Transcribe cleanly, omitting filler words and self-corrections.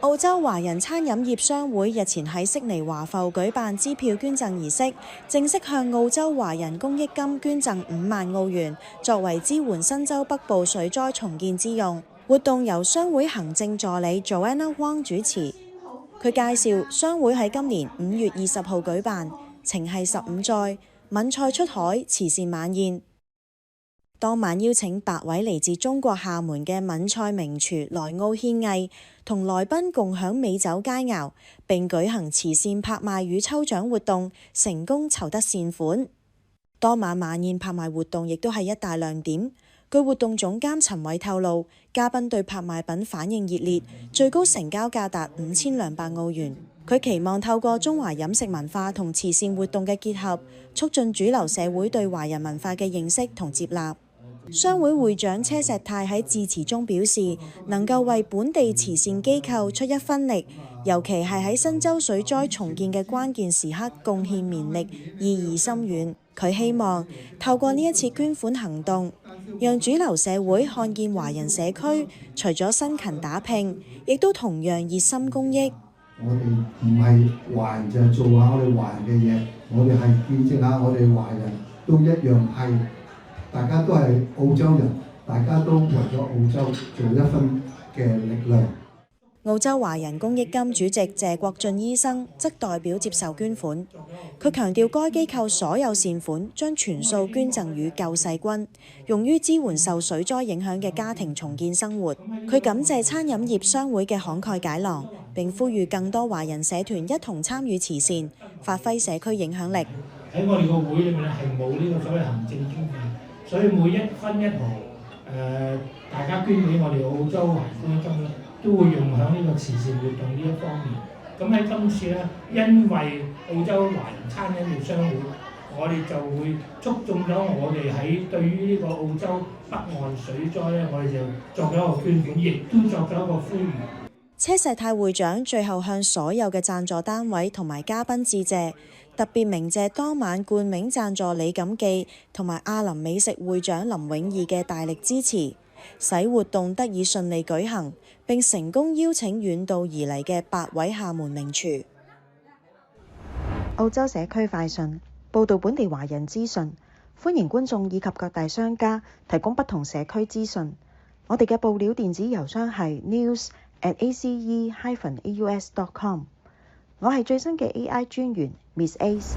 澳洲華人餐飲業商會日前喺悉尼華埠舉辦支票捐贈儀式，正式向澳洲華人公益金捐贈5萬澳元，作為支援新州北部水災重建之用。活動由商會行政助理 Joanna Wong 主持。佢介紹商會喺今年5月20號舉辦，情係15載閩菜出海慈善晚宴。當晚邀請8位嚟自中國廈門嘅閩菜名廚來澳獻藝，同來賓共享美酒佳肴，並舉行慈善拍賣與抽獎活動，成功籌得善款。當晚晚宴拍賣活動亦都係一大亮點。據活動總監陳偉透露，嘉賓對拍賣品反應熱烈，最高成交價達5200澳元。佢期望透過中華飲食文化同慈善活動嘅結合，促進主流社會對華人文化嘅認識同接納。商會會長車石泰喺致辭中表示，能夠為本地慈善機構出一分力，尤其係喺新州水災重建嘅關鍵時刻貢獻綿力，意義深遠。佢希望透過呢一次捐款行動，讓主流社會看見華人社區除咗辛勤打拼，亦都同樣熱心公益。我哋唔係華人就係做下我哋華人嘅嘢，我哋係見證下我哋華人都一樣係。大家都係澳洲人，大家都為咗澳洲做一分嘅力量。澳洲華人公益金主席謝國俊醫生則代表接受捐款，佢強調該機構所有善款將全數捐贈予救世軍，用於支援受水災影響嘅家庭重建生活。佢感謝餐飲業商會嘅慷慨解囊，並呼籲更多華人社團一同參與慈善，發揮社區影響力。喺我哋個會裏面咧係冇呢個所謂行政經費。所以每一分一毫，大家捐俾我哋澳洲華人公益金咧，都會用喺呢個慈善活動呢一方面。咁喺今次咧，因為澳洲華人餐飲業商會，我哋就會促進咗我哋喺對於呢個澳洲北岸水災咧，我哋就作咗一個捐款，亦都作咗一個呼籲。車石泰會長最後向所有嘅贊助單位同埋嘉賓致謝，特別鳴謝當晚冠名贊助李錦記同埋亞林美食會長林永義嘅大力支持，使活動得以順利舉行，並成功邀請遠道而嚟嘅8位廈門名廚。澳洲社區快訊報導本地華人資訊，歡迎觀眾以及各大商家提供不同社區資訊。我哋嘅報料電子郵箱係 news@ace-aus.com。我係最新嘅 AI 專員 Miss Ace。